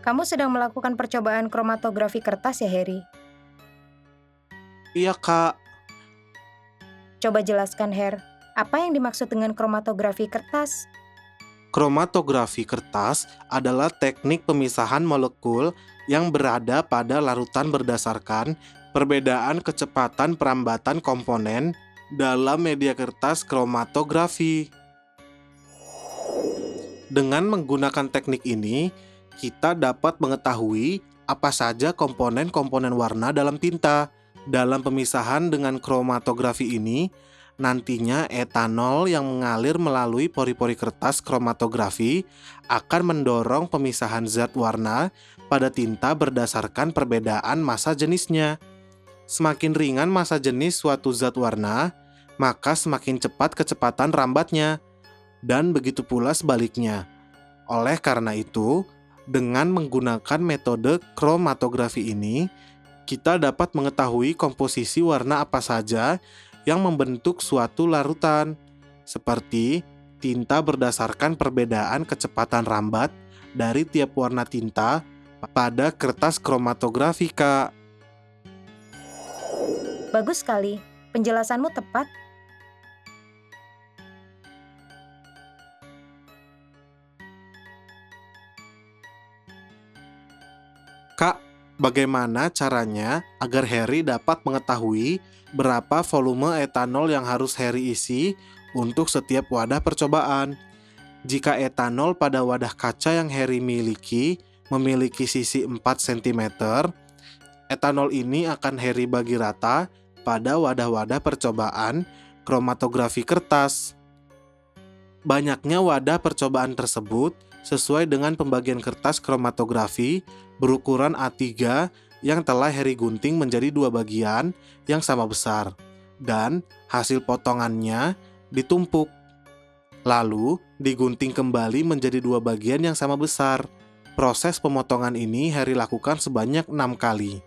Kamu sedang melakukan percobaan kromatografi kertas ya, Harry? Iya, Kak. Coba jelaskan, Her. Apa yang dimaksud dengan kromatografi kertas? Kromatografi kertas adalah teknik pemisahan molekul yang berada pada larutan berdasarkan perbedaan kecepatan perambatan komponen dalam media kertas kromatografi. Dengan menggunakan teknik ini, kita dapat mengetahui apa saja komponen-komponen warna dalam tinta. Dalam pemisahan dengan kromatografi ini, nantinya etanol yang mengalir melalui pori-pori kertas kromatografi akan mendorong pemisahan zat warna pada tinta berdasarkan perbedaan massa jenisnya. Semakin ringan massa jenis suatu zat warna, maka semakin cepat kecepatan rambatnya, dan begitu pula sebaliknya. Oleh karena itu, dengan menggunakan metode kromatografi ini, kita dapat mengetahui komposisi warna apa saja yang membentuk suatu larutan, seperti tinta berdasarkan perbedaan kecepatan rambat dari tiap warna tinta pada kertas kromatografi, Kak. Bagus sekali. Penjelasanmu tepat. Kak, bagaimana caranya agar Harry dapat mengetahui berapa volume etanol yang harus Harry isi untuk setiap wadah percobaan? Jika etanol pada wadah kaca yang Harry miliki memiliki sisi 4 cm, etanol ini akan Harry bagi rata pada wadah-wadah percobaan kromatografi kertas. Banyaknya wadah percobaan tersebut sesuai dengan pembagian kertas kromatografi berukuran A3 yang telah Harry gunting menjadi dua bagian yang sama besar, dan hasil potongannya ditumpuk. Lalu digunting kembali menjadi dua bagian yang sama besar. Proses pemotongan ini Harry lakukan sebanyak 6 kali.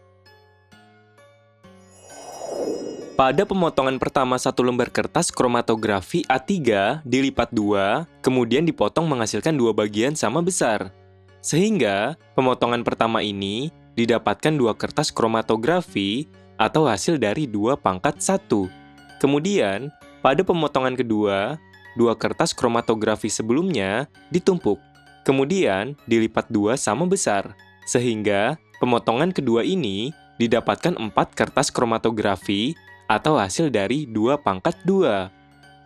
Pada pemotongan pertama satu lembar kertas kromatografi A3 dilipat 2, kemudian dipotong menghasilkan dua bagian sama besar. Sehingga, pemotongan pertama ini didapatkan dua kertas kromatografi atau hasil dari 2/1. Kemudian, pada pemotongan kedua, dua kertas kromatografi sebelumnya ditumpuk, kemudian dilipat 2 sama besar. Sehingga, pemotongan kedua ini didapatkan 4 kertas kromatografi atau hasil dari 2/2.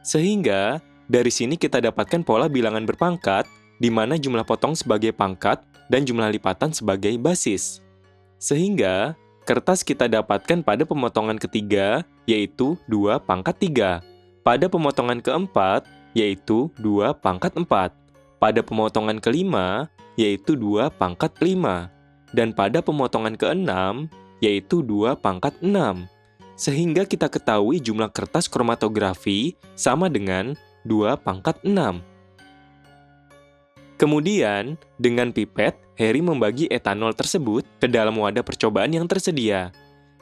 Sehingga, dari sini kita dapatkan pola bilangan berpangkat, di mana jumlah potong sebagai pangkat dan jumlah lipatan sebagai basis. Sehingga, kertas kita dapatkan pada pemotongan ketiga, yaitu 2/3. Pada pemotongan keempat, yaitu 2/4. Pada pemotongan kelima, yaitu 2/5. Dan pada pemotongan keenam, yaitu 2/6. Sehingga kita ketahui jumlah kertas kromatografi sama dengan 2/6. Kemudian, dengan pipet, Harry membagi etanol tersebut ke dalam wadah percobaan yang tersedia.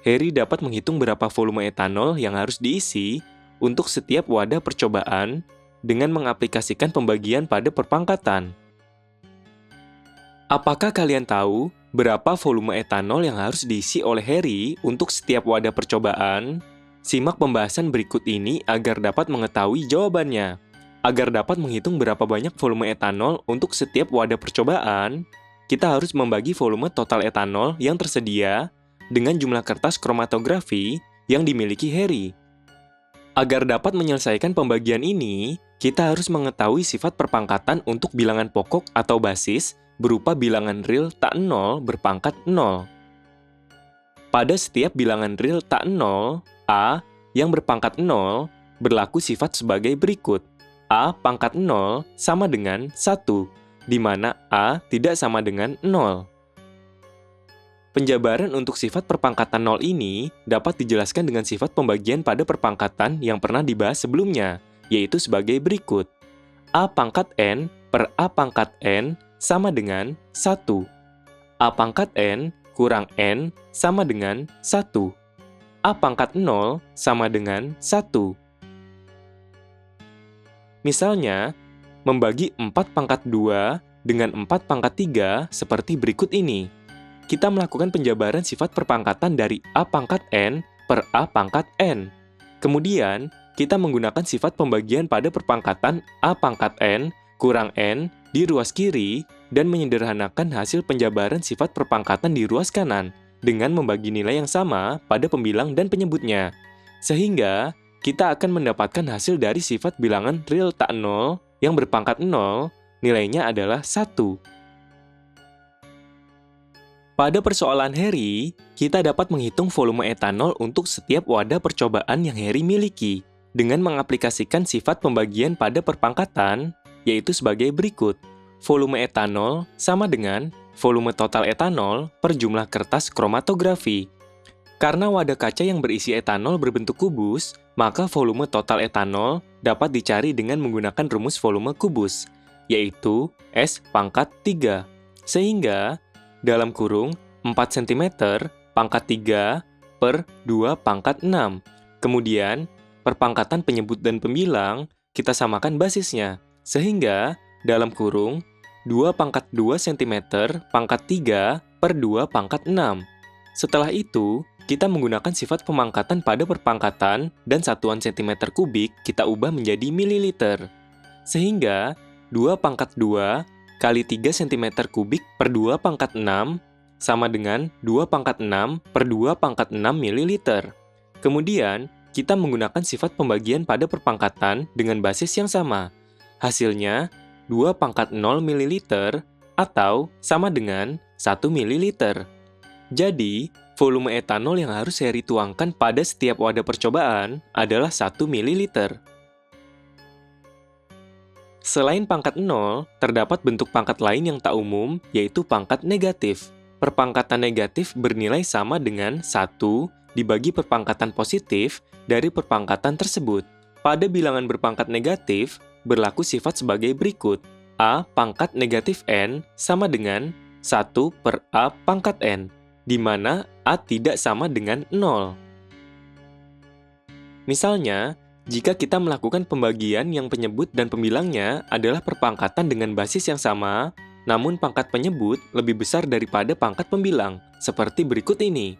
Harry dapat menghitung berapa volume etanol yang harus diisi untuk setiap wadah percobaan dengan mengaplikasikan pembagian pada perpangkatan. Apakah kalian tahu berapa volume etanol yang harus diisi oleh Harry untuk setiap wadah percobaan? Simak pembahasan berikut ini agar dapat mengetahui jawabannya. Agar dapat menghitung berapa banyak volume etanol untuk setiap wadah percobaan, kita harus membagi volume total etanol yang tersedia dengan jumlah kertas kromatografi yang dimiliki Harry. Agar dapat menyelesaikan pembagian ini, kita harus mengetahui sifat perpangkatan untuk bilangan pokok atau basis berupa bilangan real tak 0 berpangkat 0. Pada setiap bilangan real tak 0, A yang berpangkat 0 berlaku sifat sebagai berikut. A pangkat 0 sama dengan 1, di mana A tidak sama dengan 0. Penjabaran untuk sifat perpangkatan 0 ini dapat dijelaskan dengan sifat pembagian pada perpangkatan yang pernah dibahas sebelumnya, yaitu sebagai berikut. A pangkat N per A pangkat N sama dengan 1. A pangkat N kurang N sama dengan 1. A pangkat 0 sama dengan 1. Misalnya, membagi 4/2 dengan 4 pangkat 3 seperti berikut ini. Kita melakukan penjabaran sifat perpangkatan dari A pangkat N per A pangkat N. Kemudian, kita menggunakan sifat pembagian pada perpangkatan A pangkat N kurang N di ruas kiri dan menyederhanakan hasil penjabaran sifat perpangkatan di ruas kanan dengan membagi nilai yang sama pada pembilang dan penyebutnya. Sehingga, kita akan mendapatkan hasil dari sifat bilangan real tak nol yang berpangkat 0, nilainya adalah 1. Pada persoalan Harry, kita dapat menghitung volume etanol untuk setiap wadah percobaan yang Harry miliki dengan mengaplikasikan sifat pembagian pada perpangkatan, yaitu sebagai berikut. Volume etanol sama dengan volume total etanol per jumlah kertas kromatografi. Karena wadah kaca yang berisi etanol berbentuk kubus, maka volume total etanol dapat dicari dengan menggunakan rumus volume kubus, yaitu S pangkat 3. Sehingga, dalam kurung 4 cm pangkat 3 per 2 pangkat 6. Kemudian, perpangkatan penyebut dan pembilang kita samakan basisnya. Sehingga, dalam kurung 2 pangkat 2 cm pangkat 3 per 2 pangkat 6. Setelah itu, kita menggunakan sifat pemangkatan pada perpangkatan dan satuan cm kubik kita ubah menjadi mililiter. Sehingga, 2 pangkat 2 kali 3 cm kubik per 2 pangkat 6 sama dengan 2 pangkat 6 per 2 pangkat 6 ml. Kemudian, kita menggunakan sifat pembagian pada perpangkatan dengan basis yang sama. Hasilnya, 2 pangkat 0 ml atau sama dengan 1 ml. Jadi, volume etanol yang harus Harry tuangkan pada setiap wadah percobaan adalah 1 ml. Selain pangkat 0, terdapat bentuk pangkat lain yang tak umum, yaitu pangkat negatif. Perpangkatan negatif bernilai sama dengan 1 dibagi perpangkatan positif dari perpangkatan tersebut. Pada bilangan berpangkat negatif, berlaku sifat sebagai berikut. A pangkat negatif N sama dengan 1 per A pangkat N, di mana A tidak sama dengan 0. Misalnya, jika kita melakukan pembagian yang penyebut dan pembilangnya adalah perpangkatan dengan basis yang sama, namun pangkat penyebut lebih besar daripada pangkat pembilang, seperti berikut ini.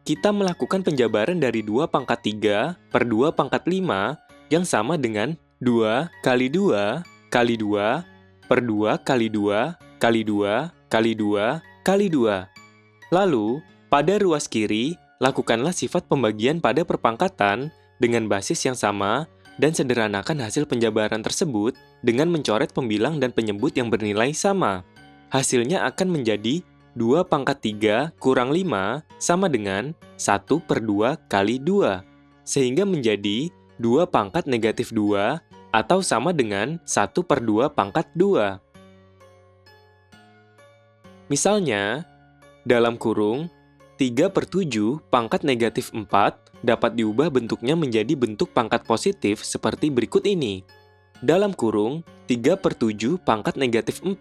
Kita melakukan penjabaran dari 2 pangkat 3 per 2 pangkat 5 yang sama dengan 2 kali 2 kali 2 per 2 kali 2 kali 2 kali 2 kali 2. Lalu, pada ruas kiri, lakukanlah sifat pembagian pada perpangkatan dengan basis yang sama dan sederhanakan hasil penjabaran tersebut dengan mencoret pembilang dan penyebut yang bernilai sama. Hasilnya akan menjadi 2 pangkat 3 kurang 5 sama dengan 1 per 2 kali 2, sehingga menjadi 2 pangkat negatif 2 atau sama dengan 1 per 2 pangkat 2. Misalnya, dalam kurung 3 per 7 pangkat negatif 4 dapat diubah bentuknya menjadi bentuk pangkat positif seperti berikut ini. Dalam kurung, 3 per 7 pangkat negatif 4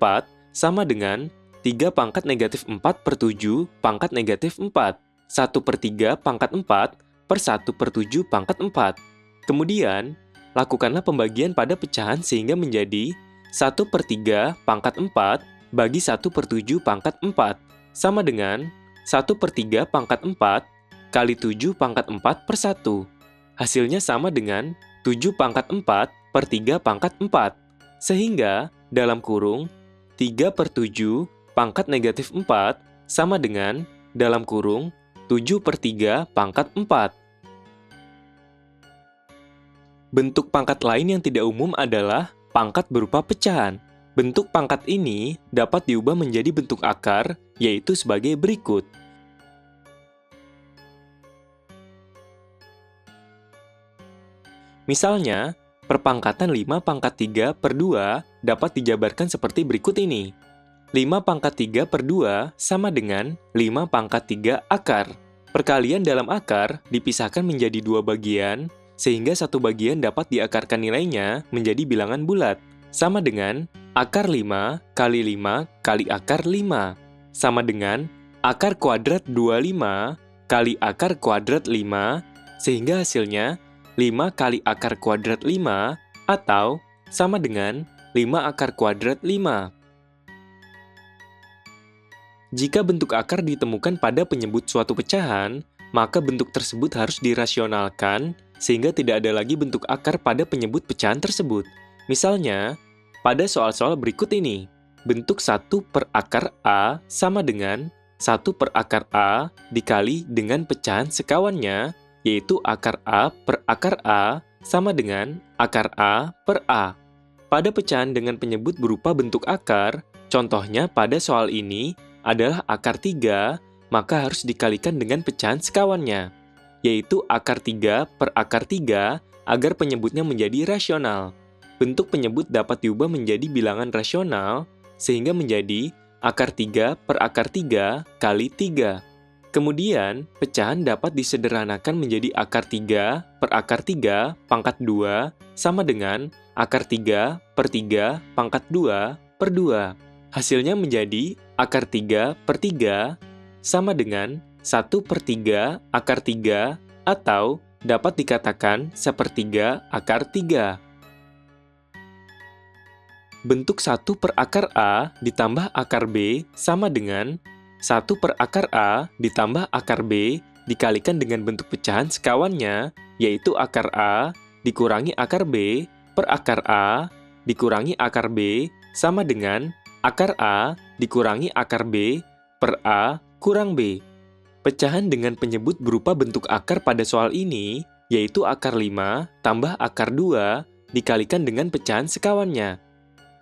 sama dengan 3 pangkat negatif 4 per 7 pangkat negatif 4. 1 per 3 pangkat 4 per 1 per 7 pangkat 4. Kemudian, lakukanlah pembagian pada pecahan sehingga menjadi 1 per 3 pangkat 4 bagi 1 per 7 pangkat 4 sama dengan 1 per 3 pangkat 4 kali 7 pangkat 4 per 1. Hasilnya sama dengan 7 pangkat 4 per 3 pangkat 4. Sehingga, dalam kurung, 3 per 7 pangkat negatif 4 sama dengan, dalam kurung, 7 per 3 pangkat 4. Bentuk pangkat lain yang tidak umum adalah pangkat berupa pecahan. Bentuk pangkat ini dapat diubah menjadi bentuk akar, yaitu sebagai berikut. Misalnya, perpangkatan 5 pangkat 3 per 2 dapat dijabarkan seperti berikut ini. 5 pangkat 3 per 2 sama dengan 5 pangkat 3 akar. Perkalian dalam akar dipisahkan menjadi 2 bagian, sehingga satu bagian dapat diakarkan nilainya menjadi bilangan bulat, sama dengan akar 5 kali 5 kali akar 5, sama dengan akar kuadrat 25 kali akar kuadrat 5, sehingga hasilnya 5 kali akar kuadrat 5 atau sama dengan 5 akar kuadrat 5. Jika bentuk akar ditemukan pada penyebut suatu pecahan, maka bentuk tersebut harus dirasionalkan sehingga tidak ada lagi bentuk akar pada penyebut pecahan tersebut. Misalnya, pada soal-soal berikut ini, bentuk 1 per akar A sama dengan 1 per akar A dikali dengan pecahan sekawannya, yaitu akar A per akar A sama dengan akar A per A. Pada pecahan dengan penyebut berupa bentuk akar, contohnya pada soal ini adalah akar 3, maka harus dikalikan dengan pecahan sekawannya, yaitu akar 3 per akar 3 agar penyebutnya menjadi rasional. Bentuk penyebut dapat diubah menjadi bilangan rasional, sehingga menjadi akar 3 per akar 3 kali 3. Kemudian, pecahan dapat disederhanakan menjadi akar 3 per akar 3 pangkat 2 sama dengan akar 3 per 3 pangkat 2 per 2. Hasilnya menjadi akar 3 per 3 sama dengan 1 per 3 akar 3 atau dapat dikatakan 1/3 akar 3. Bentuk 1 per akar A ditambah akar B sama dengan 1 per akar A ditambah akar B dikalikan dengan bentuk pecahan sekawannya, yaitu akar A dikurangi akar B per akar A dikurangi akar B sama dengan akar A dikurangi akar B per A kurang B. Pecahan dengan penyebut berupa bentuk akar pada soal ini, yaitu akar 5 tambah akar 2 dikalikan dengan pecahan sekawannya,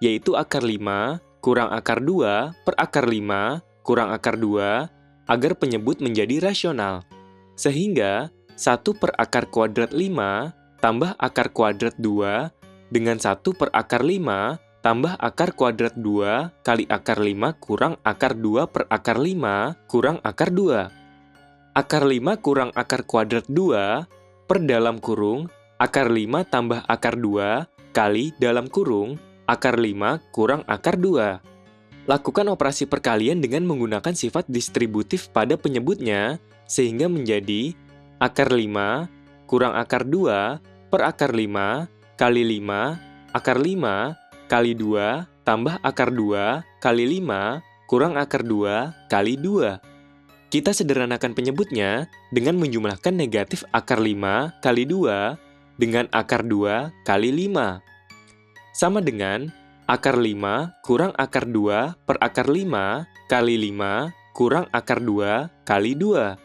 yaitu akar 5 kurang akar 2 per akar 5 kurang akar 2 agar penyebut menjadi rasional. Sehingga 1 per akar kuadrat 5 tambah akar kuadrat 2 dengan 1 per akar 5 tambah akar kuadrat 2 kali akar 5 kurang akar 2 per akar 5 kurang akar 2. Akar 5 kurang akar kuadrat 2 per dalam kurung akar 5 tambah akar 2 kali dalam kurung akar 5 kurang akar 2. Lakukan operasi perkalian dengan menggunakan sifat distributif pada penyebutnya sehingga menjadi akar 5 kurang akar 2 per akar 5 kali 5 akar 5 kali 2 tambah akar 2 kali 5 kurang akar 2 kali 2. Kita sederhanakan penyebutnya dengan menjumlahkan negatif akar 5 kali 2 dengan akar 2 kali 5. Sama dengan akar 5 kurang akar 2 per akar 5 kali 5 kurang akar 2 kali 2.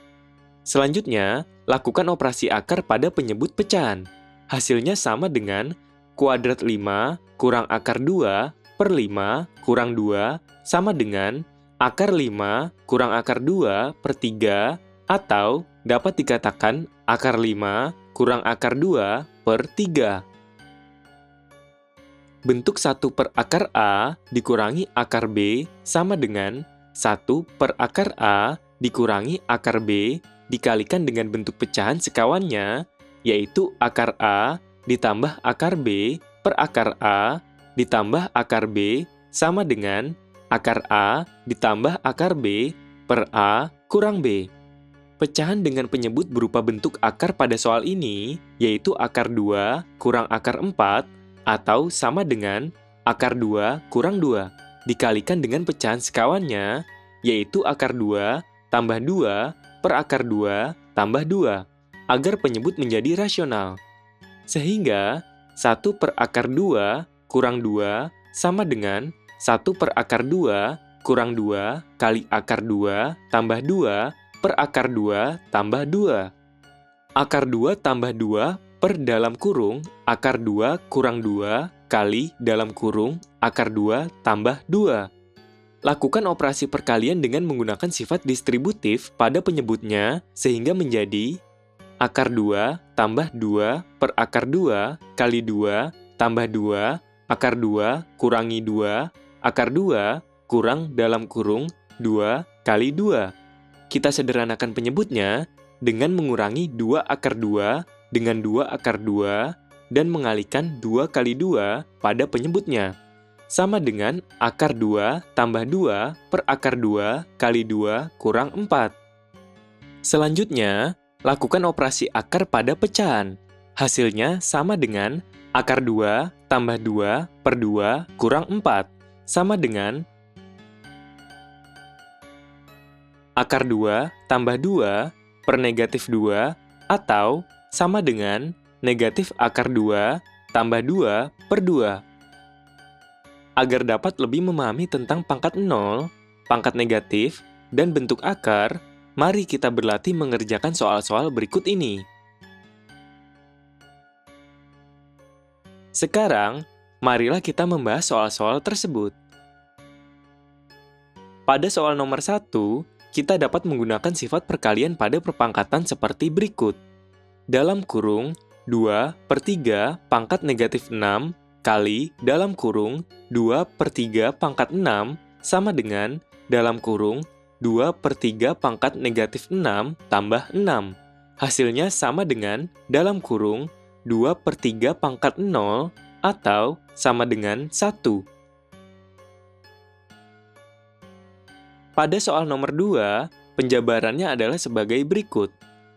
Selanjutnya, lakukan operasi akar pada penyebut pecahan. Hasilnya sama dengan kuadrat 5 kurang akar 2 per 5 kurang 2 sama dengan akar 5 kurang akar 2 per 3 atau dapat dikatakan akar 5 kurang akar 2 per 3. Bentuk 1 per akar A dikurangi akar B sama dengan 1 per akar A dikurangi akar B dikalikan dengan bentuk pecahan sekawannya, yaitu akar A ditambah akar B per akar A ditambah akar B sama dengan akar A ditambah akar B per A kurang B. Pecahan dengan penyebut berupa bentuk akar pada soal ini, yaitu akar 2 kurang akar 4 atau sama dengan akar 2 kurang 2 dikalikan dengan pecahan sekawannya, yaitu akar 2 tambah 2 per akar 2 tambah 2 agar penyebut menjadi rasional. Sehingga 1 per akar 2 kurang 2 sama dengan 1 per akar 2 kurang 2 kali akar 2 tambah 2 per akar 2 tambah 2. Akar 2 tambah 2 per dalam kurung akar 2 kurang 2 kali dalam kurung akar 2 tambah 2. Lakukan operasi perkalian dengan menggunakan sifat distributif pada penyebutnya sehingga menjadi akar 2 tambah 2 per akar 2 kali 2 tambah 2 akar 2 kurangi 2 akar 2 kurang dalam kurung 2 kali 2. Kita sederhanakan penyebutnya dengan mengurangi 2 akar 2 dengan 2 akar 2 dan mengalihkan 2 kali 2 pada penyebutnya. Sama dengan akar 2 tambah 2 per akar 2 kali 2 kurang 4. Selanjutnya, lakukan operasi akar pada pecahan. Hasilnya sama dengan akar 2 tambah 2 per 2 kurang 4. Sama dengan akar 2 tambah 2 per negatif 2 atau sama dengan negatif akar 2 tambah 2 per 2. Agar dapat lebih memahami tentang pangkat 0, pangkat negatif, dan bentuk akar, mari kita berlatih mengerjakan soal-soal berikut ini. Sekarang, marilah kita membahas soal-soal tersebut. Pada soal nomor 1, kita dapat menggunakan sifat perkalian pada perpangkatan seperti berikut. Dalam kurung, 2 per 3 pangkat negatif 6 kali dalam kurung 2 per 3 pangkat 6 sama dengan dalam kurung 2 per 3 pangkat negatif 6 tambah 6. Hasilnya sama dengan dalam kurung 2 per 3 pangkat 0 atau sama dengan 1. Pada soal nomor 2, penjabarannya adalah sebagai berikut.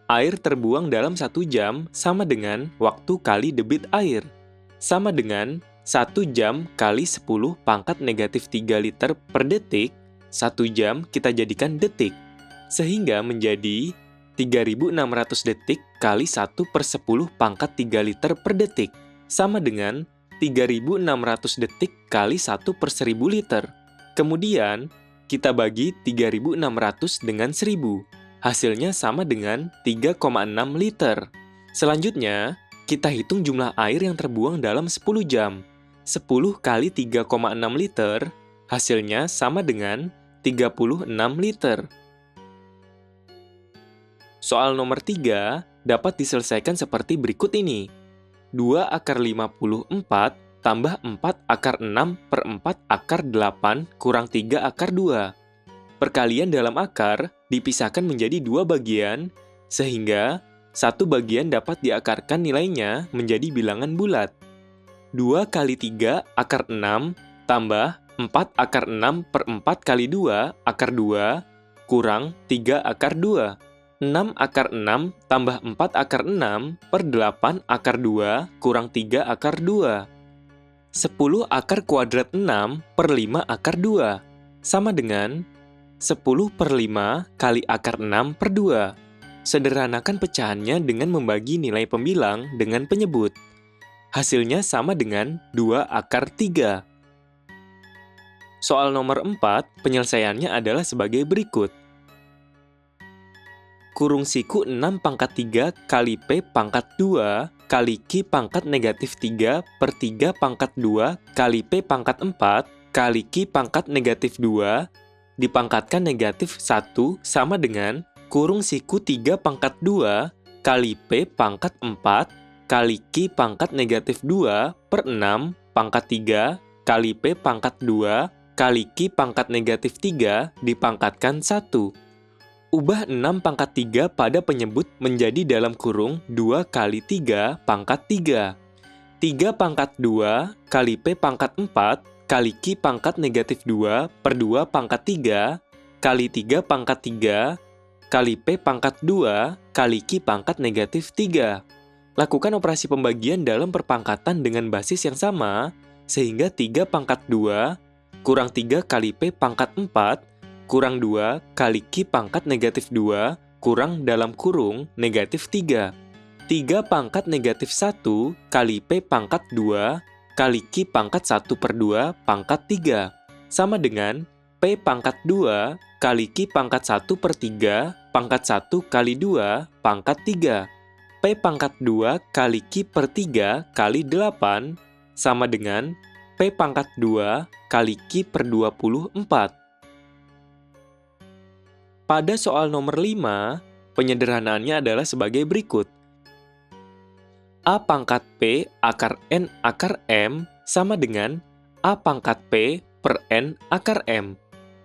Air terbuang dalam 1 jam sama dengan waktu kali debit air. Sama dengan 1 jam kali 10 pangkat negatif 3 liter per detik. 1 jam kita jadikan detik. Sehingga menjadi 3.600 detik kali 1 per 10 pangkat 3 liter per detik, sama dengan 3.600 detik kali 1 per 1.000 liter. Kemudian, kita bagi 3.600 dengan 1.000. Hasilnya sama dengan 3,6 liter. Selanjutnya, kita hitung jumlah air yang terbuang dalam 10 jam. 10 kali 3,6 liter, hasilnya sama dengan 36 liter. Soal nomor 3 dapat diselesaikan seperti berikut ini. 2 akar 54 tambah 4 akar 6 per 4 akar 8 kurang 3 akar 2. Perkalian dalam akar dipisahkan menjadi 2 bagian, sehingga satu bagian dapat diakarkan nilainya menjadi bilangan bulat. 2 kali 3 akar 6 tambah 4 akar 6 per 4 kali 2 akar 2 kurang 3 akar 2. 6 akar 6 tambah 4 akar 6 per 8 akar 2 kurang 3 akar 2. 10 akar kuadrat 6 per 5 akar 2 sama dengan 10 per 5 kali akar 6 per 2. Sederhanakan pecahannya dengan membagi nilai pembilang dengan penyebut. Hasilnya sama dengan 2 akar 3. Soal nomor 4, penyelesaiannya adalah sebagai berikut. Kurung siku 6 pangkat 3 kali P pangkat 2 kali Q pangkat negatif 3 per 3 pangkat 2 kali P pangkat 4 kali Q pangkat negatif 2 dipangkatkan negatif 1 sama dengan kurung siku 3 pangkat 2 kali P pangkat 4 kali Q pangkat negatif 2 per 6 pangkat 3 kali P pangkat 2 kali Q pangkat negatif 3 dipangkatkan 1. Ubah 6 pangkat 3 pada penyebut menjadi dalam kurung 2 kali 3 pangkat 3. 3 pangkat 2 kali P pangkat 4 kali Q pangkat negatif 2 per 2 pangkat 3 kali 3 pangkat 3 kali P pangkat 2 kali Q pangkat negatif 3. Lakukan operasi pembagian dalam perpangkatan dengan basis yang sama, sehingga 3 pangkat 2 kurang 3 kali P pangkat 4 kurang 2 kali Q pangkat negatif 2 kurang dalam kurung negatif 3. 3 pangkat negatif 1 kali P pangkat 2 kali Q pangkat 1 per 2 pangkat 3. Sama dengan P pangkat 2 kali Q pangkat 1 per 3 pangkat 1 kali 2 pangkat 3. P pangkat 2 kali Q per 3 kali 8 sama dengan P pangkat 2 kali Q per 24. Pada soal nomor 5, penyederhanaannya adalah sebagai berikut. A pangkat P akar N akar M sama dengan A pangkat P per N akar M.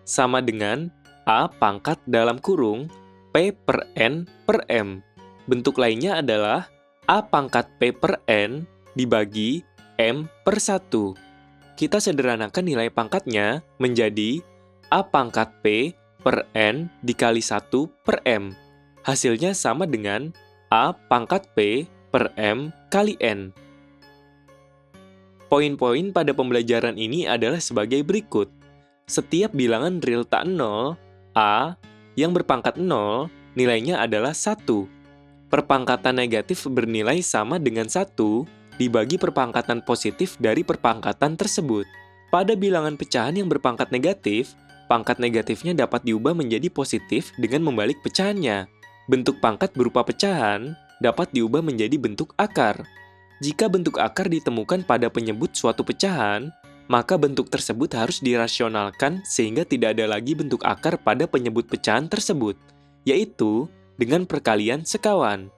Sama dengan A pangkat dalam kurung P per N per M. Bentuk lainnya adalah A pangkat P per N dibagi M per 1. Kita sederhanakan nilai pangkatnya menjadi A pangkat P per N dikali 1 per M. Hasilnya sama dengan A pangkat P per M kali N. Poin-poin pada pembelajaran ini adalah sebagai berikut. Setiap bilangan real tak 0, A, Yang berpangkat 0, nilainya adalah 1. Perpangkatan negatif bernilai sama dengan 1 dibagi perpangkatan positif dari perpangkatan tersebut. Pada bilangan pecahan yang berpangkat negatif, pangkat negatifnya dapat diubah menjadi positif dengan membalik pecahannya. Bentuk pangkat berupa pecahan dapat diubah menjadi bentuk akar. Jika bentuk akar ditemukan pada penyebut suatu pecahan, maka bentuk tersebut harus dirasionalkan sehingga tidak ada lagi bentuk akar pada penyebut pecahan tersebut, yaitu dengan perkalian sekawan.